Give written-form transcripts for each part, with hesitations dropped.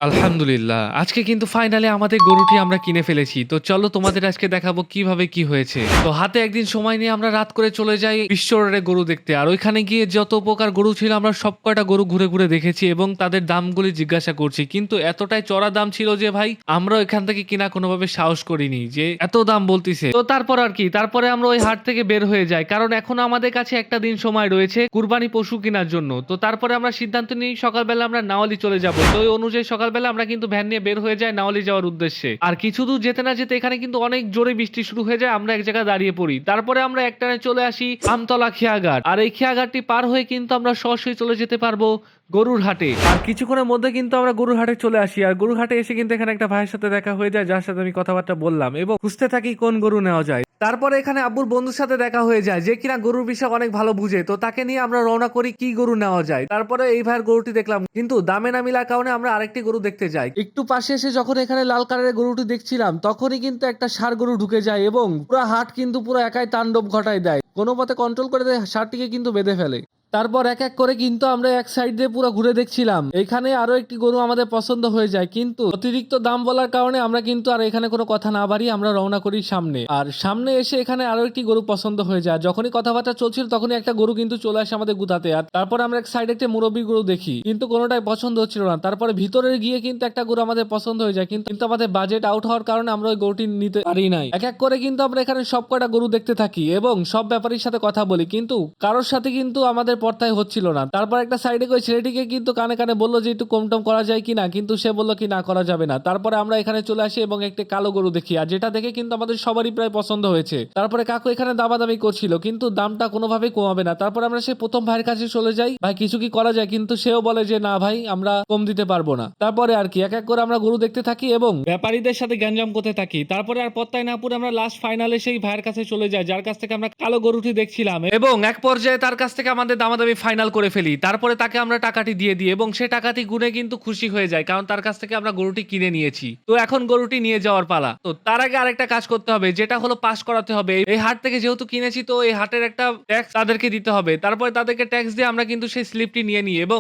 আলহামদুলিল্লাহ। আজকে কিন্তু ফাইনালি আমাদের গরুটি আমরা কিনে ফেলেছি। তো চলো তোমাদের আজকে দেখাবো কিভাবে কি হয়েছে। তো হাতে একদিন সময় নিয়ে আমরা রাত করে চলে যাই বিশ্ব রোডে গরু দেখতে। আর ওইখানে গিয়ে যত প্রকার গরু ছিল আমরা সব কয়টা গরু ঘুরে, ঘুরে দেখেছি এবং তাদের দামগুলি জিজ্ঞাসা করছি। কিন্তু এতটাই চড়া দাম ছিল যে ভাই আমরা ওইখান থেকে কিনা কোনোভাবে সাহস করিনি যে এত দাম বলতিছে। তো তারপর আর কি তারপরে আমরা ওই হাট থেকে বের হয়ে যাই। কারণ এখনো আমাদের কাছে একটা দিন সময় রয়েছে কুরবানি পশু কেনার জন্য। তো তারপরে আমরা সিদ্ধান্ত নিই সকালবেলা আমরা নাওয়ালি চলে যাব। তো ওই অনুযায়ী সকালবেলা আমরা কিন্তু ভ্যান নিয়ে বের হয়ে যাই নাওয়ালি যাওয়ার উদ্দেশ্যে। আর কিছু দূর যেতে না যেতে এখানে কিন্তু অনেক জোরে বৃষ্টি শুরু হয়ে যায়। আমরা এক জায়গায় দাঁড়িয়ে পড়ি। তারপরে আমরা একটানে চলে আসি আমতলা খেয়াঘাট। আর এই খেয়াঘাটটি পার হয়ে কিন্তু আমরা সরাসরি চলে যেতে পারবো গরুর হাটে। আর কিছুক্ষণের মধ্যে কিন্তু আমরা গরুর হাটে চলে আসি। আর গরুর হাটে এসে কিন্তু এখানে একটা ভাইয়ের সাথে দেখা হয়ে যায়, যার সাথে আমি কথাবার্তা বললাম এবং খুঁজতে থাকি কোন গরু নেওয়া যায়। তারপরে এখানে আব্বুর বন্ধুর সাথে দেখা হয়ে যায়, যে কিনা গরুর বিষয় অনেক ভালো বুঝে। তো তাকে নিয়ে আমরা রওনা করি কি গরু নেওয়া যায়। তারপরে এই ভাইয়ের গরুটি দেখলাম, কিন্তু দামে না মিলার কারণে আমরা আরেকটি গরু দেখতে যাই। একটু পাশে এসে যখন এখানে লাল কালারের গরুটি দেখছিলাম, তখনই কিন্তু একটা ষাঁড় গরু ঢুকে যায় এবং পুরো হাট কিন্তু পুরো একাই তাণ্ডব ঘটায় দেয়। কোনো মতে কন্ট্রোল করে দেয়, ষাঁড়টিকে কিন্তু বেঁধে ফেলে। তারপর এক এক করে কিন্তু আমরা এক সাইড দিয়ে পুরো ঘুরে দেখছিলাম। এখানে আরো একটি গরু আমাদের পছন্দ হয়ে যায়, কিন্তু অতিরিক্ত দাম বলার কারণে আমরা কিন্তু আর এখানে কোনো কথা না বাড়িয়ে আমরা রওনা করি সামনে। আর সামনে এসে এখানে আরো একটি গরু পছন্দ হয়ে যায়। যখনই কথাবার্তা চলছিল তখনই একটা গরু কিন্তু চলে আসে আমাদের গুতাতে। আর তারপর আমরা এক সাইডে একটা মুরব্বী গরু দেখি, কিন্তু কোনোটাই পছন্দ হচ্ছিল না। তারপরে ভিতরে গিয়ে কিন্তু একটা গরু আমাদের পছন্দ হয়ে যায়, কিন্তু আমাদের বাজেট আউট হওয়ার কারণে আমরা ওই গরুটি নিতে পারি নাই। এক এক করে কিন্তু আমরা এখানে সব কয়টা গরু দেখতে থাকি এবং সব ব্যাপারীর সাথে কথা বলি, কিন্তু কারোর সাথে কিন্তু আমাদের পর্তায় হচ্ছিল না। তারপর একটা সাইডে ওই ছেলেটিকে কিন্তু কানে কানে বললো যে একটু কম টম করা যায় কিনা, কিন্তু সে বললো কি না করা যাবে না। তারপরে আমরা এখানে চলে আসি এবং একটা কালো গরু দেখি, আর যেটা দেখে কিন্তু আমাদের সবারই প্রায় পছন্দ হয়েছে। তারপরে কাকু এখানে দামাদামি করছিল, কিন্তু দামটা কোনোভাবেই কমাবে না। তারপর আমরা সেই প্রথম ভাইয়ের কাছে চলে যাই, ভাই কিছু কি করা যায়, কিন্তু সেও বলে যে না ভাই আমরা কম দিতে পারবো না। তারপরে আর কি এক এক করে আমরা গরু দেখতে থাকি এবং ব্যাপারীদের সাথে গ্যাঞ্জাম করতে থাকি। তারপরে আর পত্তায় না পুরো আমরা লাস্ট ফাইনালে সেই ভাইয়ের কাছে চলে যাই, যার কাছ থেকে আমরা কালো গরুটি দেখছিলাম, এবং এক পর্যায়ে তার কাছ থেকে আমাদের দামাদামি ফাইনাল করে ফেলি। তারপরে তাকে আমরা টাকাটি দিয়ে দিই এবং সে টাকাটি গুনে কিন্তু খুশি হয়ে যায়, কারণ তার কাছ থেকে আমরা গরুটি কিনে নিয়েছি। তো এখন গরুটি নিয়ে যাওয়ার পালা। তো তার আগে আরেকটা কাজ করতে হবে, যেটা হলো পাস করাতে হবে। এই হাট থেকে যেহেতু কিনেছি, তো এই হাটের একটা ট্যাক্স তাদেরকে দিতে হবে। তারপরে তাদেরকে ট্যাক্স দিয়ে আমরা কিন্তু সেই স্লিপটি নিয়ে নিই এবং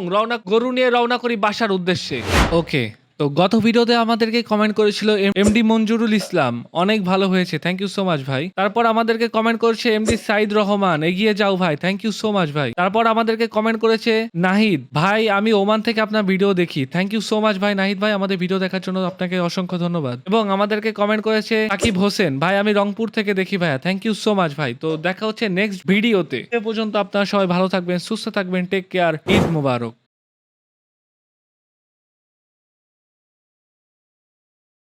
গরু নিয়ে রওনা করি বাসার উদ্দেশ্যে। ওকে, তো গত ভিডিওতে আমাদেরকে কমেন্ট করেছিল এমডি মঞ্জুরুল ইসলাম, অনেক ভালো হয়েছে, থ্যাংক ইউ সো মাচ ভাই। তারপর আমাদেরকে কমেন্ট করেছে এমডি সাইদ রহমান, এগিয়ে যাও ভাই, থ্যাংক ইউ সো মাচ ভাই। তারপর আমাদেরকে কমেন্ট করেছে নাহিদ ভাই, আমি ওমান থেকে আপনার ভিডিও দেখি, থ্যাংক ইউ সো মাচ ভাই নাহিদ ভাই, আমাদের ভিডিও দেখার জন্য আপনাকে অসংখ্য ধন্যবাদ। এবং আমাদেরকে কমেন্ট করেছে সাকিব হোসেন ভাই, আমি রংপুর থেকে দেখি ভাইয়া, থ্যাংক ইউ সো মাচ ভাই। তো দেখা হচ্ছে নেক্সট ভিডিওতে। এ পর্যন্ত আপনারা সবাই ভালো থাকবেন, সুস্থ থাকবেন, টেক কেয়ার, ঈদ মোবারক।